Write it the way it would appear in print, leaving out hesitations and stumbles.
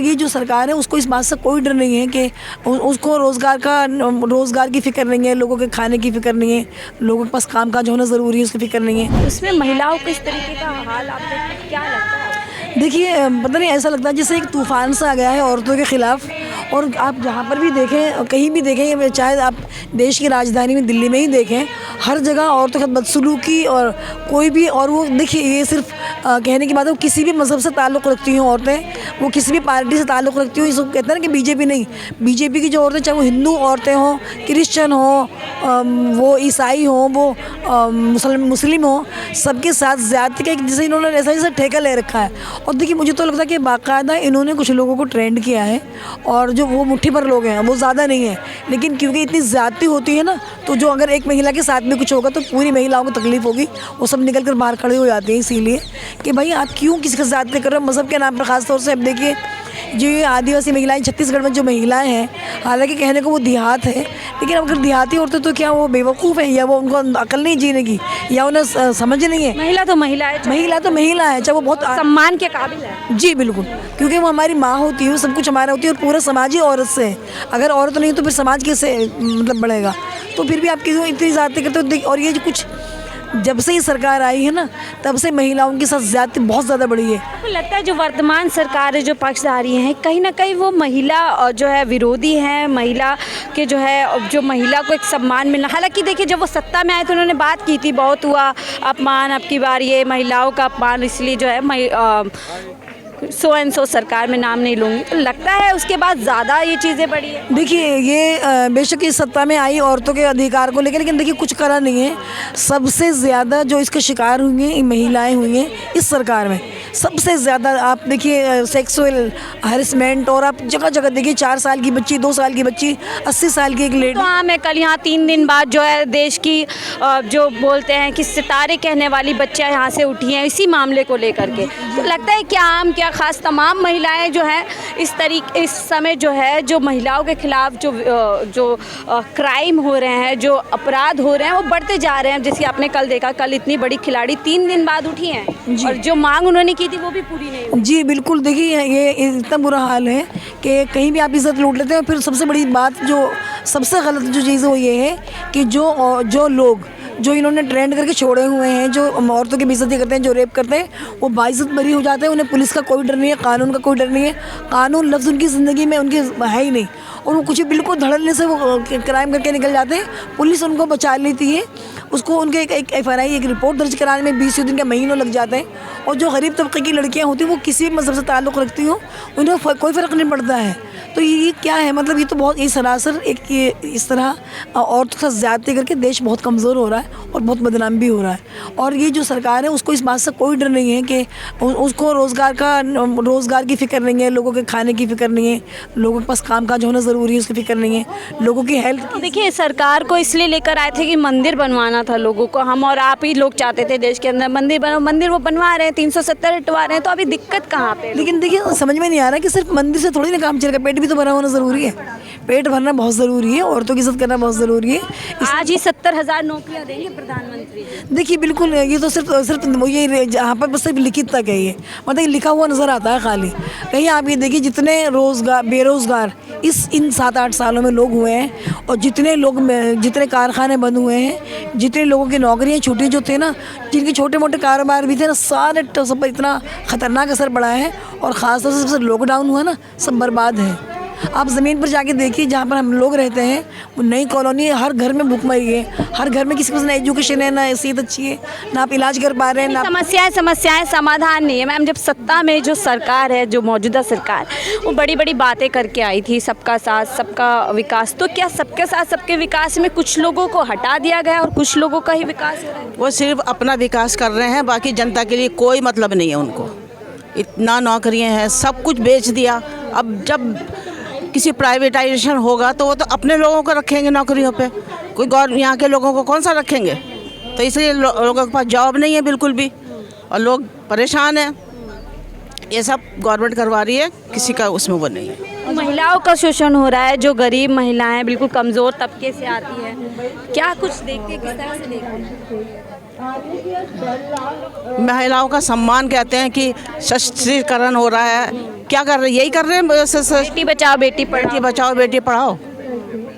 ये जो सरकार है उसको इस बात से कोई डर नहीं है कि उसको रोज़गार की फ़िक्र नहीं है, लोगों के खाने की फ़िक्र नहीं है, लोगों के पास कामकाज होना ज़रूरी है उसकी फ़िक्र नहीं है। उसमें महिलाओं को इस तरीके का हाल आपको क्या लगता है? देखिए पता नहीं, ऐसा लगता है जैसे एक तूफ़ान सा आ गया है औरतों के ख़िलाफ़। और आप जहाँ पर भी देखें, कहीं भी देखें, चाहे आप देश की राजधानी में दिल्ली में ही देखें, हर जगह औरतों के साथ बदसलूकी और कोई भी। और वो देखिए, ये सिर्फ कहने की बात है, वो किसी भी मज़हब से ताल्लुक़ रखती हों औरतें, वो किसी भी पार्टी से ताल्लुक़ रखती हों। इसको कहते हैं ना कि बीजेपी नहीं, बीजेपी की जो औरतें, चाहे वो हिंदू औरतें हों, क्रिश्चियन हों, वो ईसाई हों, वो मुस्लिम हों, सबके साथ ज़्यादती का जैसे इन्होंने ऐसा जैसा ठेका ले रखा है। और देखिए, मुझे तो लगता है कि बाकायदा इन्होंने कुछ लोगों को ट्रेंड किया है, और जो वो मुट्ठी भर लोग हैं वो ज़्यादा नहीं है, लेकिन क्योंकि इतनी ज़्यादती होती है ना, तो जो अगर एक महिला के साथ में कुछ होगा तो पूरी महिलाओं को तकलीफ़ होगी, वो सब निकल कर बाहर खड़े हो जाती हैं। इसीलिए कि भाई आप क्यों किसी के साथ ज़्यादती कर रहे हो मज़हब के नाम पर। ख़ास तौर से अब देखिए, जो ये आदिवासी महिलाएं छत्तीसगढ़ में जो महिलाएं हैं, हालांकि कहने को वो देहात है, लेकिन अगर देहाती औरतें तो क्या वो बेवकूफ़ है, या वो उनको अकल नहीं जीने की, या उन्हें समझ नहीं है। महिला तो महिला है, महिला तो महिला है, चाहे वो बहुत सम्मान के काबिल है। जी बिल्कुल, क्योंकि वो हमारी माँ होती है, सब कुछ हमारा होती है, और पूरा समाज ही औरत से है। अगर औरत नहीं तो फिर समाज कैसे मतलब बढ़ेगा। तो फिर भी आप क्यों इतनी ज़्यादती करते हो। और ये जो कुछ जब से ये सरकार आई है ना, तब से महिलाओं के साथ ज़्यादती बहुत ज़्यादा बढ़ी है। आपको लगता है जो वर्तमान सरकार है, जो पक्षधारी हैं, कहीं ना कहीं वो महिला जो है विरोधी हैं, महिला के जो है, जो महिला को एक सम्मान मिलना। हालांकि देखिए, जब वो सत्ता में आए तो उन्होंने बात की थी, बहुत हुआ अपमान, अब की बार ये महिलाओं का अपमान, इसलिए जो है सो एंड सो सरकार में नाम नहीं लूँगी। तो लगता है उसके बाद ज़्यादा ये चीज़ें बढ़ी है। देखिए, ये बेशक इस सत्ता में आई औरतों के अधिकार को लेकर, लेकिन देखिए कुछ करा नहीं है। सबसे ज़्यादा जो इसके शिकार हुई हैं महिलाएं हुई हैं इस सरकार में, सबसे ज़्यादा। आप देखिए सेक्सुअल हरेसमेंट, और आप जगह जगह देखिए 4 साल की बच्ची, 2 साल की बच्ची, 80 साल की एक लेडी। तो हाँ, मैं कल यहाँ 3 दिन बाद जो है देश की जो बोलते हैं कि सितारे कहने वाली बच्चियाँ यहाँ से उठी हैं इसी मामले को लेकर के। तो लगता है क्या आम क्या ख़ास तमाम महिलाएं जो हैं इस समय जो है, जो महिलाओं के खिलाफ जो क्राइम हो रहे हैं, जो अपराध हो रहे हैं, वो बढ़ते जा रहे हैं। जैसे आपने कल देखा, कल इतनी बड़ी खिलाड़ी 3 दिन बाद उठी हैं, और जो मांग उन्होंने की थी वो भी पूरी नहीं हुई। जी बिल्कुल, देखिए ये इतना बुरा हाल है कि कहीं भी आप इज्जत लूट लेते हैं। फिर सबसे बड़ी बात, जो सबसे गलत जो चीज़ है वो ये है कि जो लोग जो इन्होंने ट्रेंड करके छोड़े हुए हैं, जो औरतों की बेइज्जती करते हैं, जो रेप करते हैं, वो बाइज्जत बरी हो जाते हैं। उन्हें पुलिस का कोई डर नहीं है, कानून का कोई डर नहीं है। कानून लफ्ज़ उनकी ज़िंदगी में उनकी है ही नहीं, और वो कुछ बिल्कुल धड़ल्ले से वो क्राइम करके निकल जाते हैं। पुलिस उनको बचा लेती है, उसको उनके एक FIR एक रिपोर्ट दर्ज कराने में 20 दिन के महीनों लग जाते हैं। और जो गरीब तबके की लड़कियाँ होती हैं, वो किसी भी मज़हब से ताल्लुक़ रखती हों, उन्हें कोई फ़र्क नहीं पड़ता है। तो ये क्या है, मतलब ये तो बहुत ही सरासर एक ये इस तरह औरतों के साथ ज़्यादती करके देश बहुत कमज़ोर हो रहा है और बहुत बदनाम भी हो रहा है। और ये जो सरकार है उसको इस बात से कोई डर नहीं है कि उसको रोज़गार की फ़िक्र नहीं है, लोगों के खाने की फ़िक्र नहीं है, लोगों के पास कामकाज होना ज़रूरी है उसकी फ़िक्र नहीं है, लोगों की हेल्थ। तो देखिए, सरकार को इसलिए लेकर आए थे कि मंदिर बनवाना था लोगों को, हम और आप ही लोग चाहते थे देश के अंदर मंदिर बनो। मंदिर वो बनवा रहे हैं, 370 हटवा रहे हैं, तो अभी दिक्कत कहाँ पे? लेकिन देखिए, समझ में नहीं आ रहा कि सिर्फ मंदिर से थोड़ी ना काम चलेगा, पेट भी तो भरा होना ज़रूरी है। पेट भरना बहुत ज़रूरी है, औरतों की इज़्ज़त करना बहुत ज़रूरी है। आज ही 70,000 नौकरियाँ देंगे प्रधानमंत्री जी। देखिए बिल्कुल, ये तो सिर्फ ये जहाँ पर बस सिर्फ लिखित तक है, ये मतलब लिखा हुआ नज़र आता है खाली। कहीं आप ये देखिए, जितने बेरोज़गार इन 7-8 सालों में लोग हुए हैं, और जितने कारखाने बंद हुए हैं, जितने लोगों की नौकरियाँ छूटी जो थे ना, जिनके छोटे मोटे कारोबार भी थे ना, सारे सब पर इतना ख़तरनाक असर पड़ा है। और ख़ासतौर से सबसे लॉकडाउन हुआ ना, सब बर्बाद है। आप ज़मीन पर जाके देखिए, जहाँ पर हम लोग रहते हैं, वो नई कॉलोनी है, हर घर में भुखमरी है, हर घर में किसी को ना एजुकेशन है, ना सेहत अच्छी है, ना आप इलाज कर पा रहे हैं, ना समस्याएं समाधान नहीं है। मैम, जब सत्ता में जो सरकार है, जो मौजूदा सरकार, वो बड़ी बड़ी बातें करके आई थी, सबका साथ सबका विकास, तो क्या सबके साथ सबके विकास में कुछ लोगों को हटा दिया गया और कुछ लोगों का ही विकास हो रहा है? वो सिर्फ अपना विकास कर रहे हैं, बाकी जनता के लिए कोई मतलब नहीं है उनको। इतना नौकरियां हैं, सब कुछ बेच दिया। अब जब किसी प्राइवेटाइजेशन होगा तो वो तो अपने लोगों को रखेंगे नौकरियों पे, कोई यहाँ के लोगों को कौन सा रखेंगे? तो इसलिए लोगों के पास जॉब नहीं है बिल्कुल भी, और लोग परेशान हैं। ये सब गवर्नमेंट करवा रही है, किसी का उसमें वो नहीं है। महिलाओं का शोषण हो रहा है, जो गरीब महिलाएं बिल्कुल कमज़ोर तबके से आती हैं, क्या कुछ देखते हैं, किस तरह से देखते हैं? महिलाओं का सम्मान कहते हैं कि सशक्तिकरण हो रहा है, क्या कर रहे हैं? यही कर रहे हैं बेटी बचाओ बेटी बेटी पढ़ाओ। बचाओ बेटी पढ़ाओ।